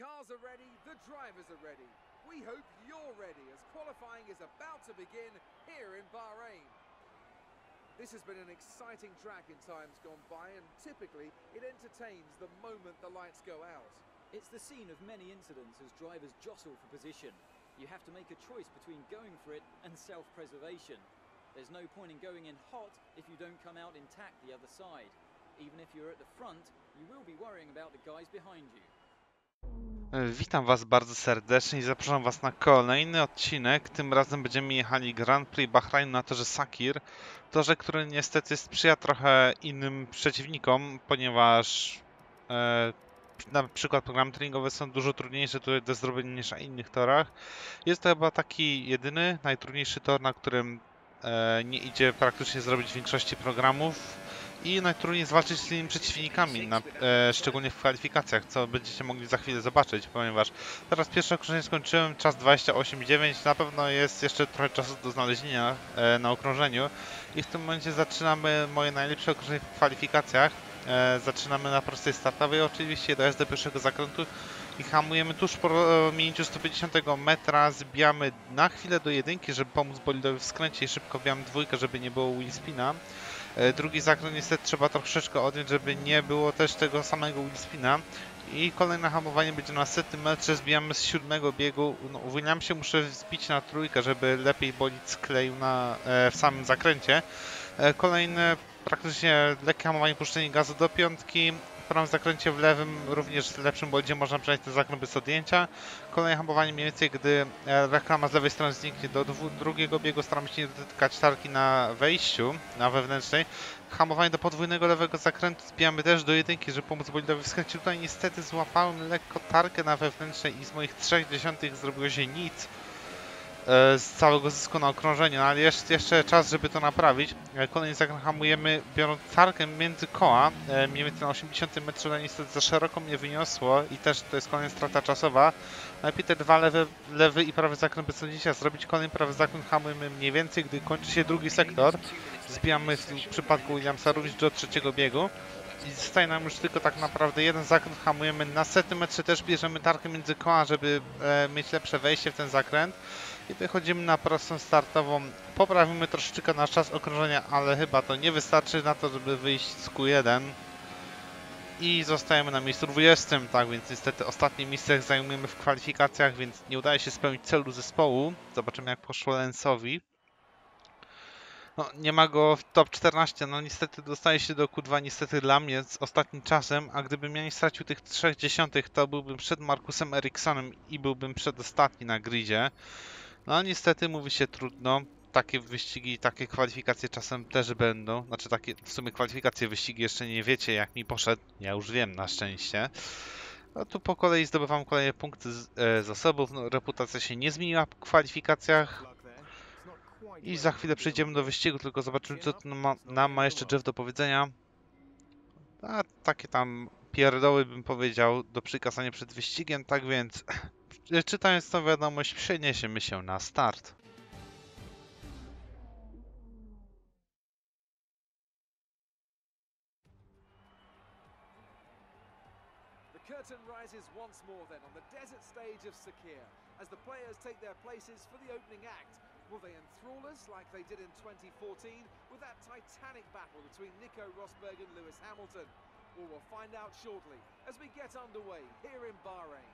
cars are ready, the drivers are ready. We hope you're ready as qualifying is about to begin here in Bahrain. This has been an exciting track in times gone by, and typically it entertains the moment the lights go out. It's the scene of many incidents as drivers jostle for position. You have to make a choice between going for it and self-preservation. There's no point in going in hot if you don't come out intact the other side. Even if you're at the front, you will be worrying about the guys behind you. Witam Was bardzo serdecznie i zapraszam Was na kolejny odcinek. Tym razem będziemy jechali Grand Prix Bahrain na torze Sakir. Torze, który niestety sprzyja trochę innym przeciwnikom, ponieważ na przykład programy treningowe są dużo trudniejsze tutaj do zrobienia niż na innych torach. Jest to chyba taki jedyny, najtrudniejszy tor, na którym nie idzie praktycznie zrobić większości programów. I najtrudniej zwalczyć z tymi przeciwnikami, szczególnie w kwalifikacjach, co będziecie mogli za chwilę zobaczyć, ponieważ teraz pierwsze okrążenie skończyłem, czas 28,9, na pewno jest jeszcze trochę czasu do znalezienia na okrążeniu i w tym momencie zaczynamy moje najlepsze okrążenie w kwalifikacjach. Zaczynamy na prostej startowej, oczywiście dojazd do pierwszego zakrętu i hamujemy tuż po minięciu 150 metra, zbijamy na chwilę do jedynki, żeby pomóc bolidowi w skręcie i szybko wbijamy dwójkę, żeby nie było wheelspina. Drugi zakręt niestety trzeba troszeczkę odjąć, żeby nie było też tego samego wheelspina. I kolejne hamowanie będzie na 100 metrze, zbijamy z 7 biegu. Uwolniam się, muszę zbić na trójkę, żeby lepiej bolid skleił w samym zakręcie. Kolejne praktycznie lekkie hamowanie, puszczenie gazu do piątki. W prawym zakręcie w lewym, również w lepszym bolidzie można przejść ten zakręt bez odjęcia. Kolejne hamowanie mniej więcej, gdy reklama z lewej strony zniknie do drugiego biegu, staramy się nie dotykać tarki na wejściu, na wewnętrznej. Hamowanie do podwójnego lewego zakrętu zbijamy też do jedynki, żeby pomóc bolidowi w skręcie. Tutaj niestety złapałem lekko tarkę na wewnętrznej i z moich 0,3 zrobiło się nic z całego zysku na okrążeniu, no ale jest jeszcze czas, żeby to naprawić. Kolejny zakręt hamujemy, biorąc tarkę między koła, mniej więcej na 80 metrze, ale niestety za szeroko mnie wyniosło i też to jest kolejna strata czasowa. Najlepiej te dwa lewy i prawy zakręt bez odjęcia zrobić. Kolejny prawy zakręt hamujemy mniej więcej, gdy kończy się drugi sektor. Zbijamy w przypadku Williamsa również do trzeciego biegu. I zostaje nam już tylko tak naprawdę jeden zakręt, hamujemy na 100 metrze, też bierzemy tarkę między koła, żeby mieć lepsze wejście w ten zakręt. I wychodzimy na prostą startową, poprawimy troszeczkę nasz czas okrążenia, ale chyba to nie wystarczy na to, żeby wyjść z Q1. I zostajemy na miejscu 20, tak więc niestety ostatnie miejsce zajmujemy w kwalifikacjach, więc nie udaje się spełnić celu zespołu. Zobaczymy jak poszło Lensowi. No, nie ma go w top 14, no niestety dostaje się do Q2 niestety dla mnie z ostatnim czasem, a gdybym ja nie stracił tych 0,3, to byłbym przed Markusem Erikssonem i byłbym przedostatni na gridzie. No niestety mówi się trudno, takie wyścigi, takie kwalifikacje czasem też będą, znaczy takie w sumie kwalifikacje, wyścigi jeszcze nie wiecie jak mi poszedł, ja już wiem na szczęście. No tu po kolei zdobywam kolejne punkty z zasobów, no, reputacja się nie zmieniła w kwalifikacjach. I za chwilę przejdziemy do wyścigu, tylko zobaczymy co nam ma jeszcze Jeff do powiedzenia. A takie tam pierdoły bym powiedział do przykazania przed wyścigiem, tak więc czytając tą wiadomość przeniesiemy się na start. The curtain rises once more then on the desert stage of Sakir as the players take their places for the opening act. Will they enthrall us like they did in 2014 with that titanic battle between Nico Rosberg and Lewis Hamilton? Well, we'll find out shortly as we get underway here in Bahrain.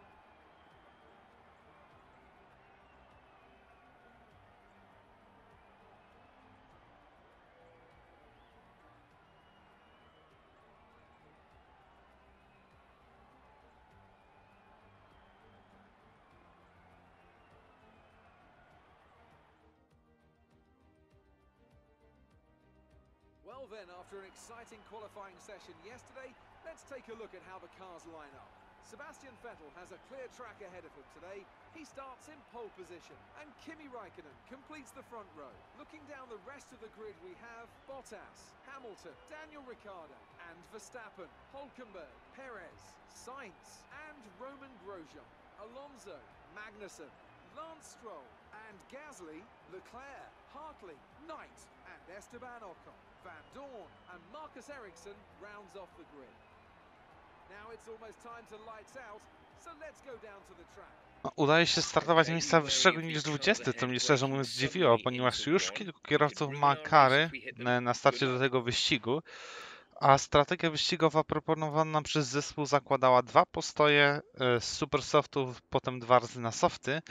Well then, after an exciting qualifying session yesterday, let's take a look at how the cars line up. Sebastian Vettel has a clear track ahead of him today. He starts in pole position, and Kimi Raikkonen completes the front row. Looking down the rest of the grid, we have Bottas, Hamilton, Daniel Ricciardo, and Verstappen, Hülkenberg, Perez, Sainz, and Roman Grosjean, Alonso, Magnussen, Lance Stroll, and Gasly, Leclerc, Hartley, Knight, and Esteban Ocon. Van Dorn and Marcus Ericsson rounds off the grid. Now it's almost time to lights out. So let's go down to the track. No, udaje się startować z miejsca wyższego niż 20, co mnie szczerze mówiąc zdziwiło, ponieważ już kilku kierowców ma kary na starcie do tego wyścigu, a strategia wyścigowa proponowana przez zespół zakładała 2 postoje z super softów, potem 2 razy na softy,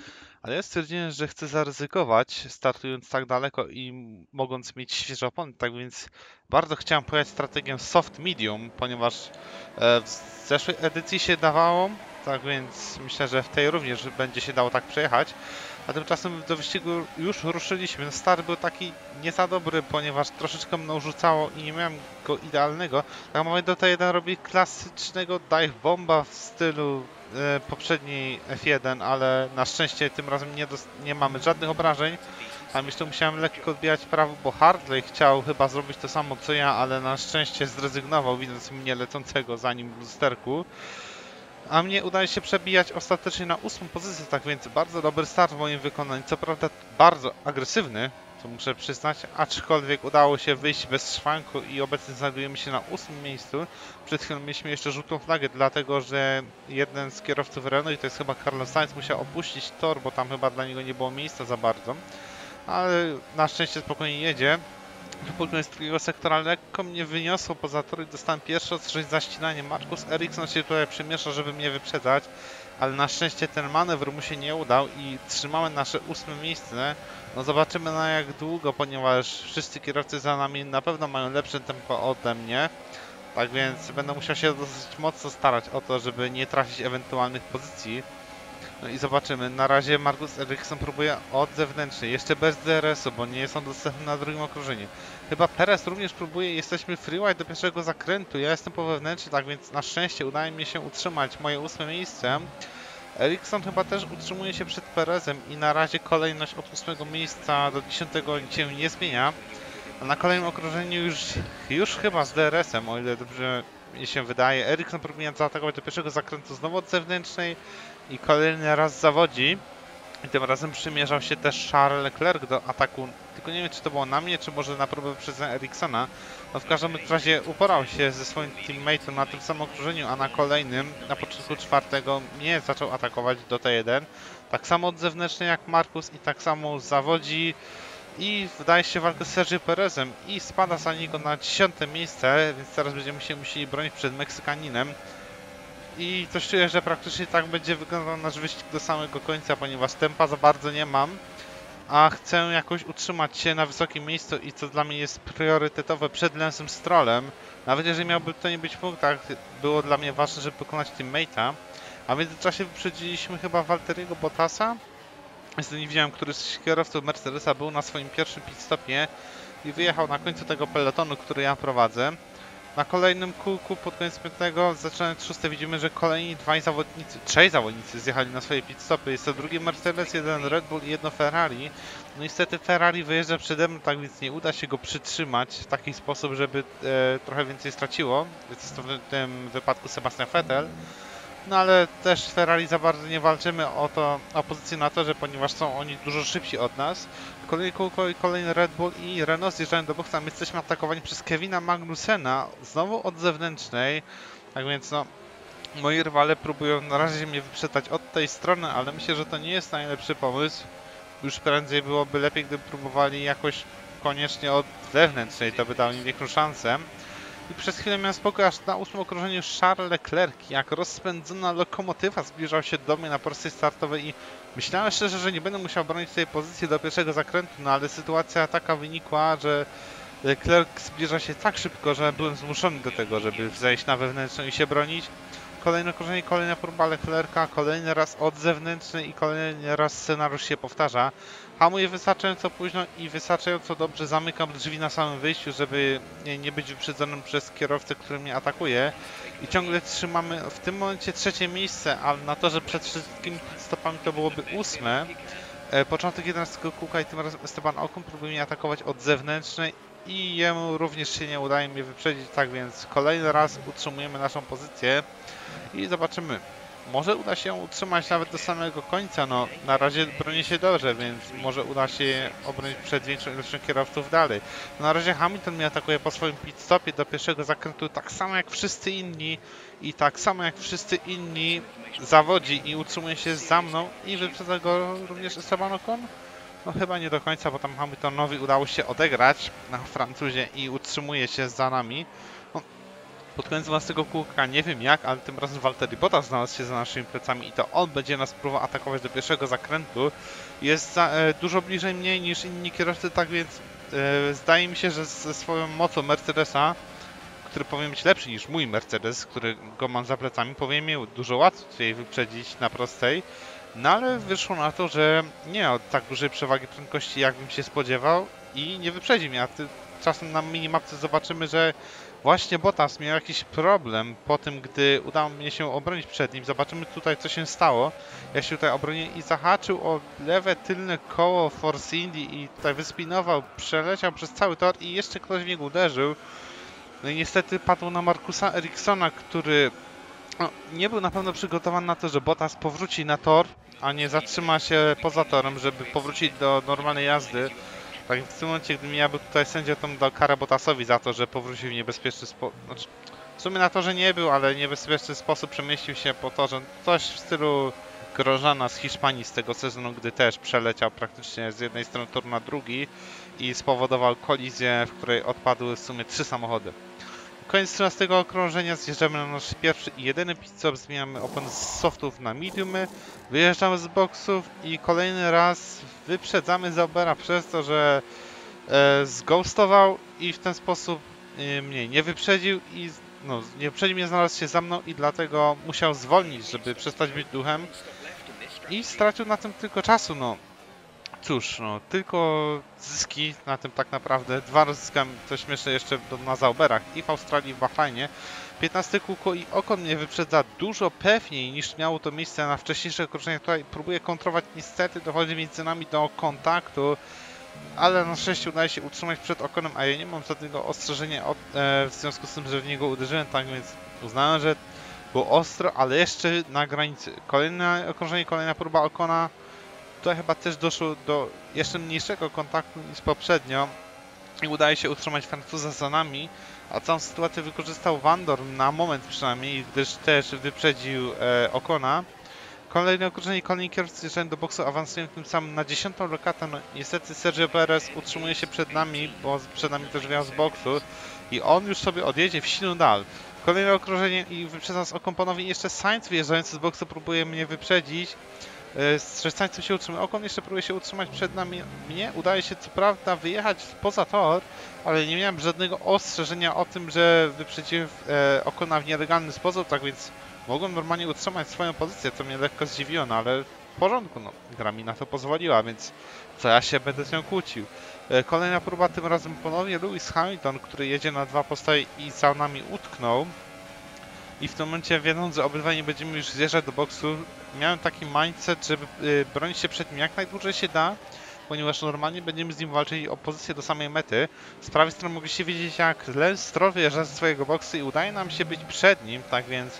ale ja stwierdziłem, że chcę zaryzykować, startując tak daleko i mogąc mieć świeże opony, tak więc bardzo chciałem pojechać strategię soft medium, ponieważ w zeszłej edycji się dawało, tak więc myślę, że w tej również będzie się dało tak przejechać. A tymczasem do wyścigu już ruszyliśmy. Start był taki nie za dobry, ponieważ troszeczkę mną rzucało i nie miałem go idealnego. Tak moment do T1 robi klasycznego dive bomba w stylu poprzedniej F1, ale na szczęście tym razem nie mamy żadnych obrażeń. Tam jeszcze musiałem lekko odbijać prawo, bo Hartley chciał chyba zrobić to samo co ja, ale na szczęście zrezygnował, widząc mnie lecącego za nim w lusterku. A mnie udaje się przebijać ostatecznie na 8. pozycję, tak więc bardzo dobry start w moim wykonaniu. Co prawda bardzo agresywny, to muszę przyznać, aczkolwiek udało się wyjść bez szwanku i obecnie znajdujemy się na 8. miejscu. Przed chwilą mieliśmy jeszcze żółtą flagę, dlatego że jeden z kierowców Renault, i to jest chyba Carlos Sainz, musiał opuścić tor, bo tam chyba dla niego nie było miejsca za bardzo. Ale na szczęście spokojnie jedzie. Wypłynąłem z drugiego sektora, lekko mnie wyniosło poza tor i dostałem pierwsze ostrzeżenie za ścinanie. Marcus Ericsson się tutaj przymiesza, żeby mnie wyprzedzać, ale na szczęście ten manewr mu się nie udał i trzymamy nasze 8. miejsce. No zobaczymy na jak długo, ponieważ wszyscy kierowcy za nami na pewno mają lepsze tempo ode mnie. Tak więc będę musiał się dosyć mocno starać o to, żeby nie tracić ewentualnych pozycji. No i zobaczymy. Na razie Marcus Ericsson próbuje od zewnętrznej, jeszcze bez DRS-u, bo nie jest on dostępny na drugim okrążeniu. Chyba Perez również próbuje, jesteśmy freewide do pierwszego zakrętu, ja jestem po wewnętrznej, tak więc na szczęście udaje mi się utrzymać moje 8. miejsce. Ericsson chyba też utrzymuje się przed Perezem i na razie kolejność od 8. miejsca do 10. się nie zmienia. A na kolejnym okrążeniu już chyba z DRS-em, o ile dobrze mi się wydaje, Ericsson próbuje zaatakować do pierwszego zakrętu znowu od zewnętrznej i kolejny raz zawodzi. I tym razem przymierzał się też Charles Leclerc do ataku, tylko nie wiem czy to było na mnie, czy może na próbę wyprzedzenia Ericssona. No w każdym razie uporał się ze swoim teammate'em na tym samym okrążeniu, a na kolejnym, na początku 4. mnie zaczął atakować do T1. Tak samo od zewnętrznej jak Marcus i tak samo zawodzi. I wydaje się walkę z Sergio Perezem i spada za niego na 10. miejsce, więc teraz będziemy się musieli bronić przed Meksykaninem. I coś czuję, że praktycznie tak będzie wyglądał nasz wyścig do samego końca, ponieważ tempa za bardzo nie mam, a chcę jakoś utrzymać się na wysokim miejscu i co dla mnie jest priorytetowe przed Lensem Strollem. Nawet jeżeli miałby to nie być w punktach, było dla mnie ważne, żeby pokonać teammate'a. A w międzyczasie wyprzedziliśmy chyba Valtteriego Bottasa. Niestety nie widziałem, który z kierowców Mercedesa był na swoim pierwszym pit stopie i wyjechał na końcu tego pelotonu, który ja prowadzę. Na kolejnym kółku pod koniec 5, zaczynając 6, widzimy, że kolejni trzej zawodnicy zjechali na swoje pit stopy. Jest to drugi Mercedes, jeden Red Bull i jedno Ferrari. No niestety Ferrari wyjeżdża przede mną, tak więc nie uda się go przytrzymać w taki sposób, żeby trochę więcej straciło. Jest to w tym wypadku Sebastian Vettel. No ale też Ferrari za bardzo nie walczymy o pozycję na torze, ponieważ są oni dużo szybsi od nas. Kolejny kółko i kolejny Red Bull i Renault zjeżdżają do boksa. My jesteśmy atakowani przez Kevina Magnusena, znowu od zewnętrznej. Tak więc no, moi rywale próbują na razie mnie wyprzedzać od tej strony, ale myślę, że to nie jest najlepszy pomysł. Już prędzej byłoby lepiej, gdyby próbowali jakoś koniecznie od wewnętrznej, to by dało im większą szansę. I przez chwilę miałem spokój, aż na 8. okrążeniu Charles Leclerc, jak rozpędzona lokomotywa, zbliżał się do mnie na pozycji startowej i myślałem szczerze, że nie będę musiał bronić tej pozycji do pierwszego zakrętu, no ale sytuacja taka wynikła, że Leclerc zbliża się tak szybko, że byłem zmuszony do tego, żeby zejść na wewnętrzną i się bronić. Kolejne okrążenie, kolejna próba Leclerca, kolejny raz od zewnętrznej i kolejny raz scenariusz się powtarza. Hamuję wystarczająco późno i wystarczająco dobrze zamykam drzwi na samym wyjściu, żeby nie być wyprzedzonym przez kierowcę, który mnie atakuje. I ciągle trzymamy w tym momencie 3. miejsce, ale na to, że przed wszystkimi stopami to byłoby 8. Początek 11 kółka i tym razem Esteban Ocon próbuje mnie atakować od zewnętrznej i jemu również się nie udaje mnie wyprzedzić, tak więc kolejny raz utrzymujemy naszą pozycję i zobaczymy. może uda się ją utrzymać nawet do samego końca. No, na razie broni się dobrze, więc może uda się obronić przed większą ilością kierowców dalej. Na razie Hamilton mnie atakuje po swoim pit stopie do pierwszego zakrętu tak samo jak wszyscy inni i tak samo jak wszyscy inni zawodzi i utrzymuje się za mną i wyprzedza go również Esteban Ocon. No chyba nie do końca, bo tam Hamiltonowi udało się odegrać na Francuzie i utrzymuje się za nami. No, pod koniec 12 kółka nie wiem jak, ale tym razem Valtteri Bottas znalazł się za naszymi plecami i to on będzie nas próbował atakować do pierwszego zakrętu. Jest dużo bliżej mnie niż inni kierowcy, tak więc zdaje mi się, że ze swoją mocą Mercedesa, który powinien być lepszy niż mój Mercedes, który go mam za plecami, powinien mnie dużo łatwiej wyprzedzić na prostej. No ale wyszło na to, że nie miał tak dużej przewagi prędkości, jakbym się spodziewał i nie wyprzedzi mnie. A czasem na minimapce zobaczymy, że właśnie Bottas miał jakiś problem po tym, gdy udało mi się obronić przed nim. Zobaczymy tutaj, co się stało. Ja się tutaj obroniłem i zahaczył o lewe tylne koło Force Indy i tutaj wyspinował, przeleciał przez cały tor i jeszcze ktoś w niego uderzył. No i niestety padł na Markusa Ericssona, który nie był na pewno przygotowany na to, że Bottas powróci na tor, a nie zatrzyma się poza torem, żeby powrócić do normalnej jazdy. Tak w tym momencie, gdybym ja był tutaj sędzią, to dał karę Bottasowi za to, że powrócił w niebezpieczny sposób. Znaczy, w sumie na torze nie był, ale w niebezpieczny sposób przemieścił się po torze. Coś w stylu Grosjeana z Hiszpanii z tego sezonu, gdy też przeleciał praktycznie z jednej strony toru na drugi i spowodował kolizję, w której odpadły w sumie 3 samochody. Koniec 13 okrążenia, zjeżdżamy na nasz pierwszy i jedyny pit stop, zmieniamy opon z softów na mediumy, wyjeżdżamy z boksów i kolejny raz wyprzedzamy Zaubera przez to, że zghostował i w ten sposób mnie nie wyprzedził i nie wyprzedził mnie, znalazł się za mną i dlatego musiał zwolnić, żeby przestać być duchem i stracił na tym tylko czasu. No cóż, no tylko zyski na tym tak naprawdę. 2 razy zyskam, to śmieszne, jeszcze na Zauberach i w Australii, i w Bahrajnie. 15 kółko i Ocon mnie wyprzedza dużo pewniej niż miało to miejsce na wcześniejszych okrążeniach. Tutaj próbuję kontrolować, niestety dochodzi między nami do kontaktu, ale na szczęście udaje się utrzymać przed Oconem, a ja nie mam żadnego ostrzeżenia w związku z tym, że w niego uderzyłem, tak więc uznałem, że było ostro, ale jeszcze na granicy. Kolejne okrążenie, kolejna próba Ocona. Tutaj chyba też doszło do jeszcze mniejszego kontaktu niż poprzednio i udaje się utrzymać Francuza za nami, a całą sytuację wykorzystał Van Dorn na moment przynajmniej, gdyż też wyprzedził Ocona. Kolejne okrążenie, kolejni kierowcy zjeżdżają do boksu, awansują tym samym na 10. lokatę. No, niestety Sergio Perez utrzymuje się przed nami, bo przed nami też wjechał z boksu i on już sobie odjedzie w silny dal. Kolejne okrążenie i wyprzedza nas Ocon i jeszcze Sainz wyjeżdżający z boksu próbuje mnie wyprzedzić. Z Sainzem się utrzymuje. Ocon jeszcze próbuje się utrzymać przed nami. Mnie udaje się co prawda wyjechać poza tor, ale nie miałem żadnego ostrzeżenia o tym, że wyprzedziłem Ocona w nielegalny sposób, tak więc mogłem normalnie utrzymać swoją pozycję, co mnie lekko zdziwiło, no ale w porządku, no gra mi na to pozwoliła, więc co ja się będę z nią kłócił. Kolejna próba, tym razem ponownie Lewis Hamilton, który jedzie na 2 postoje i za nami utknął. I w tym momencie, wiedząc, że obydwaj nie będziemy już zjeżdżać do boksu, miałem taki mindset, żeby bronić się przed nim jak najdłużej się da, ponieważ normalnie będziemy z nim walczyli o pozycję do samej mety. Z prawej strony mogliście widzieć, jak Lance Stroll wyjeżdża ze swojego boksu i udaje nam się być przed nim, tak więc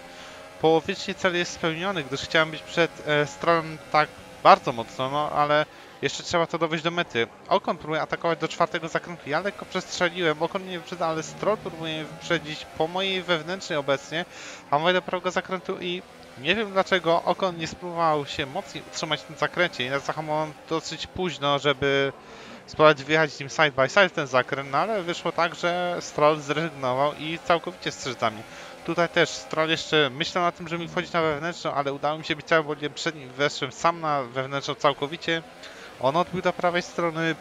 połowicznie cel jest spełniony, gdyż chciałem być przed Strollem tak bardzo mocno, no ale jeszcze trzeba to dowieść do mety. Ocon próbuje atakować do 4. zakrętu. Ja lekko przestrzeliłem. Ocon mnie wyprzedza, ale Stroll próbuje mnie wyprzedzić po mojej wewnętrznej obecnie. A mówię do prawego zakrętu i nie wiem dlaczego Ocon nie spróbował się mocniej utrzymać w tym zakręcie. Ja zahamowałem dosyć późno, żeby spróbować wjechać z nim side by side w ten zakręt, no ale wyszło tak, że Stroll zrezygnował i całkowicie strzelił za mnie. Tutaj też Stroll jeszcze myślał na tym, że mi wchodzić na wewnętrzną, ale udało mi się być całym bolidem przed nim, weszłem sam na wewnętrzną całkowicie. On odbił do prawej strony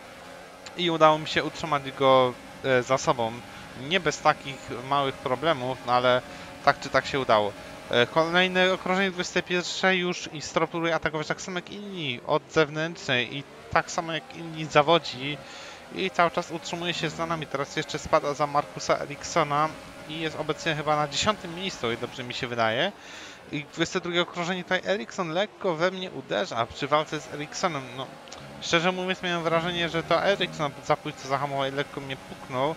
i udało mi się utrzymać go za sobą. Nie bez takich małych problemów, no ale tak czy tak się udało. Kolejne okrążenie 21 już i Stroll próbuje atakować tak samo jak inni od zewnętrznej i tak samo jak inni zawodzi i cały czas utrzymuje się za nami. Teraz jeszcze spada za Markusa Ericssona i jest obecnie chyba na 10. miejscu, i dobrze mi się wydaje. I 22 okrążenie tutaj Ericsson lekko we mnie uderza przy walce z Ericssonem. No, szczerze mówiąc miałem wrażenie, że to Ericsson zabójco zahamował i lekko mnie puknął.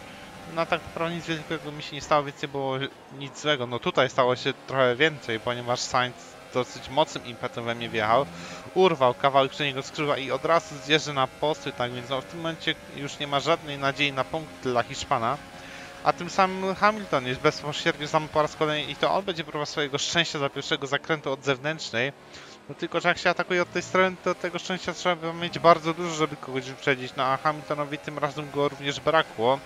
No tak naprawdę nic wielkiego mi się nie stało, więc nie było nic złego. No tutaj stało się trochę więcej, ponieważ Sainz dosyć mocnym impetem we mnie wjechał. Urwał kawałek przedniego skrzydła i od razu zjeżdża na posty, tak więc no, w tym momencie już nie ma żadnej nadziei na punkt dla Hiszpana. A tym samym Hamilton jest bezpośrednio sam po raz kolejny i to on będzie próbował swojego szczęścia za pierwszego zakrętu od zewnętrznej. No tylko, że jak się atakuje od tej strony, to tego szczęścia trzeba mieć bardzo dużo, żeby kogoś wyprzedzić. No a Hamiltonowi tym razem go również brakło.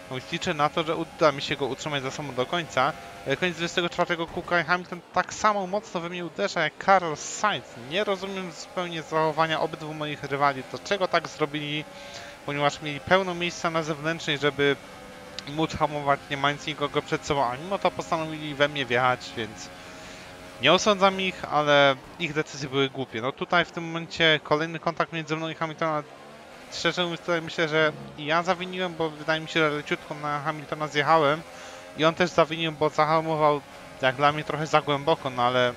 No więc liczę na to, że uda mi się go utrzymać za sobą do końca. Koniec 24 kółka i Hamilton tak samo mocno we mnie uderza jak Carlos Sainz. Nie rozumiem zupełnie zachowania obydwu moich rywali. Dlaczego tak zrobili? Ponieważ mieli pełno miejsca na zewnętrznej, żeby móc hamować, nie mając nikogo przed sobą, a mimo to postanowili we mnie wjechać, więc nie osądzam ich, ale ich decyzje były głupie. No tutaj w tym momencie kolejny kontakt między mną i Hamiltona. Szczerze mówiąc, tutaj myślę, że ja zawiniłem, bo wydaje mi się, że leciutko na Hamiltona zjechałem i on też zawinił, bo zahamował jak dla mnie trochę za głęboko, no ale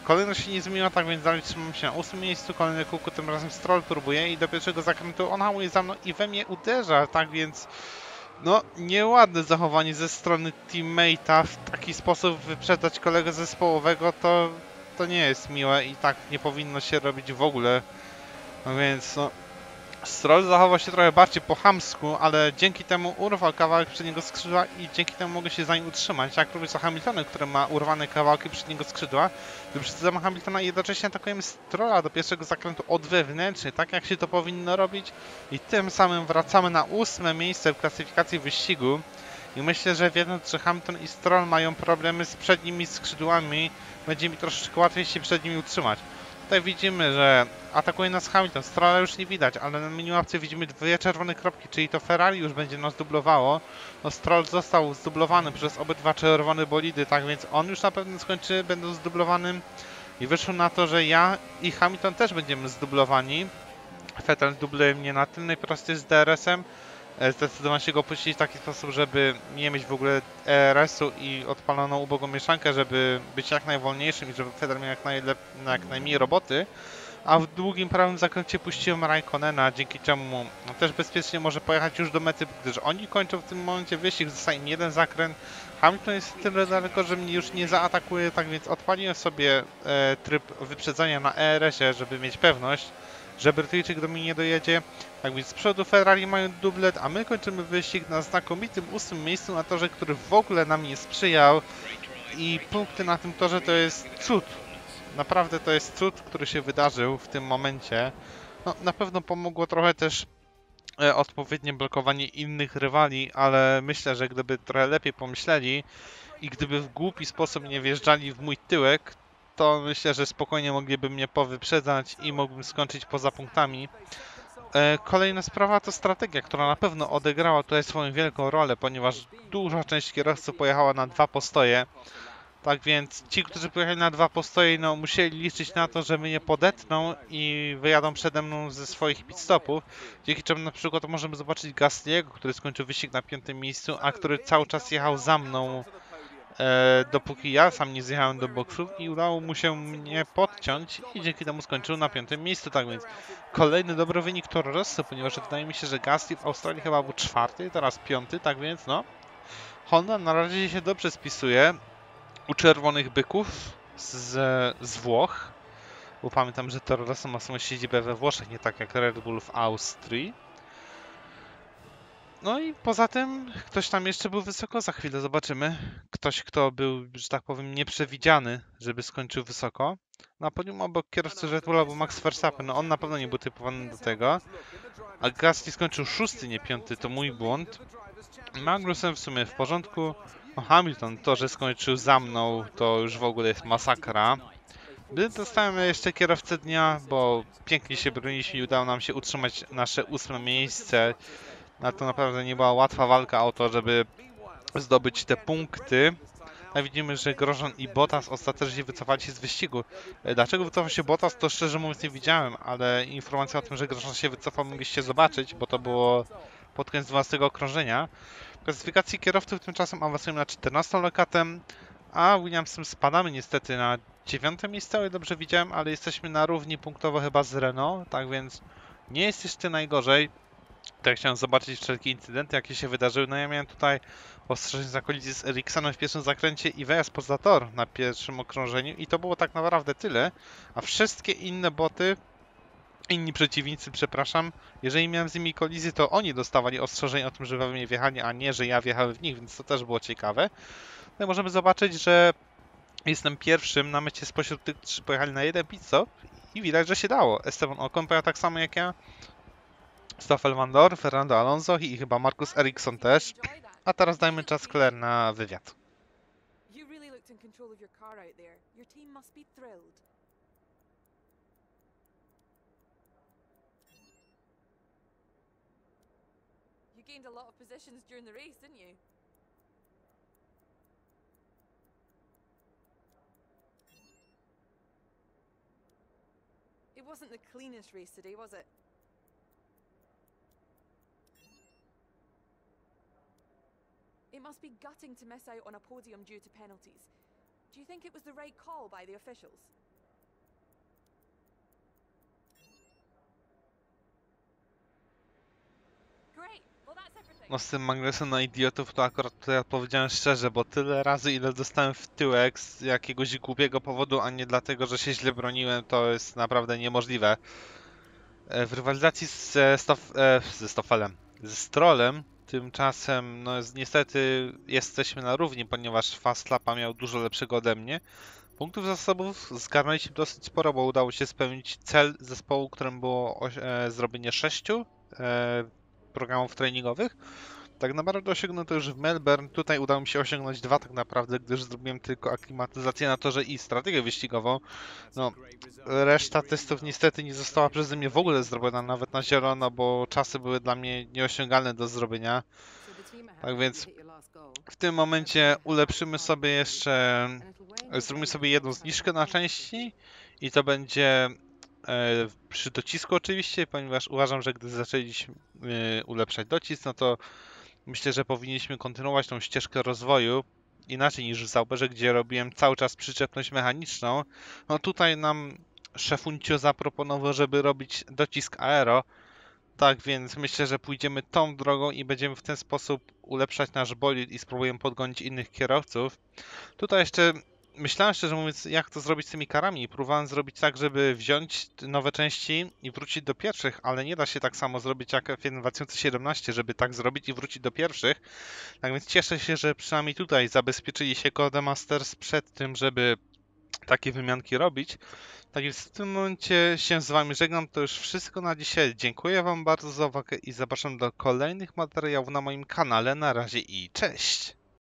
kolejność się nie zmieniła, tak więc dalej trzymam się na 8 miejscu, kolejne kółko, tym razem Stroll próbuje i do pierwszego zakrętu on hamuje za mną i we mnie uderza, tak więc no nieładne zachowanie ze strony teammate'a, w taki sposób wyprzedzać kolegę zespołowego, to nie jest miłe i tak nie powinno się robić w ogóle. No więc no, Stroll zachował się trochę bardziej po chamsku, ale dzięki temu urwał kawałek przedniego skrzydła i dzięki temu mogę się za nim utrzymać. Jak również za Hamiltonem, który ma urwane kawałki przedniego skrzydła. Wyprzedzamy Hamiltona i jednocześnie atakujemy Strolla do pierwszego zakrętu od wewnętrznej, tak jak się to powinno robić. I tym samym wracamy na 8 miejsce w klasyfikacji wyścigu. I myślę, że wiedząc, że Hamilton i Stroll mają problemy z przednimi skrzydłami, będzie mi troszeczkę łatwiej się przed nimi utrzymać. Tutaj widzimy, że atakuje nas Hamilton, Strolla już nie widać, ale na miniłapce widzimy 2 czerwone kropki, czyli to Ferrari już będzie nas dublowało. No Stroll został zdublowany przez obydwa czerwone bolidy, tak więc on już na pewno skończy, będąc zdublowanym. I wyszło na to, że ja i Hamilton też będziemy zdublowani. Vettel dubluje mnie na tylnej prostej z DRS-em. Zdecydowałem się go opuścić w taki sposób, żeby nie mieć w ogóle ERS-u i odpaloną ubogą mieszankę, żeby być jak najwolniejszym i żeby Vettel miał jak najmniej roboty. A w długim prawym zakręcie puściłem Raikkonena, dzięki czemu no, też bezpiecznie może pojechać już do mety, gdyż oni kończą w tym momencie wyścig, zostaje im jeden zakręt. Hamilton jest tyle daleko, że mnie już nie zaatakuje, tak więc odpaliłem sobie tryb wyprzedzania na ERS-ie, żeby mieć pewność, że Brytyjczyk do mnie nie dojedzie. Tak więc z przodu Ferrari mają dublet, a my kończymy wyścig na znakomitym 8 miejscu na torze, który w ogóle nam nie sprzyjał. I punkty na tym torze to jest cud. Naprawdę to jest cud, który się wydarzył w tym momencie. No, na pewno pomogło trochę też odpowiednie blokowanie innych rywali, ale myślę, że gdyby trochę lepiej pomyśleli i gdyby w głupi sposób nie wjeżdżali w mój tyłek, to myślę, że spokojnie mogliby mnie powyprzedzać i mógłbym skończyć poza punktami. Kolejna sprawa to strategia, która na pewno odegrała tutaj swoją wielką rolę, ponieważ duża część kierowców pojechała na 2 postoje. Tak więc ci, którzy pojechali na 2 postoje, no musieli liczyć na to, że mnie podetną i wyjadą przede mną ze swoich pitstopów. Dzięki czemu na przykład możemy zobaczyć Gasly'ego, który skończył wyścig na 5. miejscu, a który cały czas jechał za mną, dopóki ja sam nie zjechałem do boksów i udało mu się mnie podciąć i dzięki temu skończył na 5. miejscu. Tak więc kolejny dobry wynik Toro Rosso, ponieważ wydaje mi się, że Gasly w Australii chyba był 4., teraz 5., tak więc no Honda na razie się dobrze spisuje u czerwonych byków z Włoch, bo pamiętam, że Toro Rosso ma swoją siedzibę we Włoszech, nie tak jak Red Bull w Austrii. No i poza tym ktoś tam jeszcze był wysoko, za chwilę zobaczymy. Ktoś, kto był, że tak powiem, nieprzewidziany, żeby skończył wysoko. Na podium obok kierowcy Red Bulla był Max Verstappen, no on na pewno nie był typowany do tego. A Gasly skończył 6., nie 5., to mój błąd. Magnussen w sumie w porządku. No Hamilton, to, że skończył za mną, to już w ogóle jest masakra. Dostałem jeszcze kierowcę dnia, bo pięknie się broniliśmy i udało nam się utrzymać nasze 8. miejsce. No to naprawdę nie była łatwa walka o to, żeby zdobyć te punkty. A widzimy, że Grosjean i Bottas ostatecznie wycofali się z wyścigu. Dlaczego wycofał się Bottas, to szczerze mówiąc nie widziałem, ale informacja o tym, że Grosjean się wycofał, mogliście zobaczyć, bo to było pod koniec 12. okrążenia. W klasyfikacji kierowców tymczasem awansujemy na 14 lokatem, a Williamsem spadamy niestety na 9. miejsce, o ile dobrze widziałem, ale jesteśmy na równi punktowo chyba z Renault, tak więc nie jest jeszcze najgorzej. Tak, chciałem zobaczyć wszelkie incydenty, jakie się wydarzyły. No ja miałem tutaj ostrzeżenie za kolizję z Eriksonem w pierwszym zakręcie i wyjazd poza tor na pierwszym okrążeniu i to było tak naprawdę tyle, a wszystkie inne boty, inni przeciwnicy, przepraszam, jeżeli miałem z nimi kolizję, to oni dostawali ostrzeżenie o tym, że we mnie wjechali, a nie, że ja wjechałem w nich, więc to też było ciekawe. No i możemy zobaczyć, że jestem pierwszym na mecie spośród tych, którzy pojechali na jeden pit stop i widać, że się dało. Esteban Ocon pojechał tak samo jak ja, Stoffel Vandoorne, Fernando Alonso i chyba Marcus Ericsson też. A teraz dajmy czas Claire na wywiad. You really looked in control of your car out there. Your team must be thrilled. You gained a lot of positions during the race, didn't you? It wasn't the cleanest race today, was it? It must be gutting to miss out on a podium due to penalties. Do you think it was the right call by the officials? Great. Well, that's everything. No z tym magnesem na idiotów to akurat tutaj odpowiedziałem szczerze, bo tyle razy ile dostałem w tyłek z jakiegoś głupiego powodu, a nie dlatego, że się źle broniłem, to jest naprawdę niemożliwe. W rywalizacji ze Stoffelem, ze Strollem, tymczasem no niestety jesteśmy na równi, ponieważ Fastlapa miał dużo lepszego ode mnie. Punktów zasobów zgarnęliśmy dosyć sporo, bo udało się spełnić cel zespołu, którym było zrobienie 6 programów treningowych. Tak naprawdę osiągnąłem to już w Melbourne. Tutaj udało mi się osiągnąć 2 tak naprawdę, gdyż zrobiłem tylko aklimatyzację na torze i strategię wyścigową. No, reszta testów niestety nie została przeze mnie w ogóle zrobiona, nawet na zielono, bo czasy były dla mnie nieosiągalne do zrobienia. Tak więc w tym momencie ulepszymy sobie jeszcze, zrobimy sobie jedną zniżkę na części i to będzie przy docisku oczywiście, ponieważ uważam, że gdy zaczęliśmy ulepszać docisk, no to myślę, że powinniśmy kontynuować tą ścieżkę rozwoju inaczej niż w Sauberze, gdzie robiłem cały czas przyczepność mechaniczną. No tutaj nam szefuncio zaproponował, żeby robić docisk aero. Tak więc myślę, że pójdziemy tą drogą i będziemy w ten sposób ulepszać nasz bolid i spróbujemy podgonić innych kierowców. Tutaj jeszcze myślałem, szczerze mówiąc, jak to zrobić z tymi karami i próbowałem zrobić tak, żeby wziąć nowe części i wrócić do pierwszych, ale nie da się tak samo zrobić jak w 2017, żeby tak zrobić i wrócić do pierwszych. Tak więc cieszę się, że przynajmniej tutaj zabezpieczyli się Codemasters przed tym, żeby takie wymianki robić. Tak więc w tym momencie się z Wami żegnam. To już wszystko na dzisiaj. Dziękuję Wam bardzo za uwagę i zapraszam do kolejnych materiałów na moim kanale. Na razie i cześć!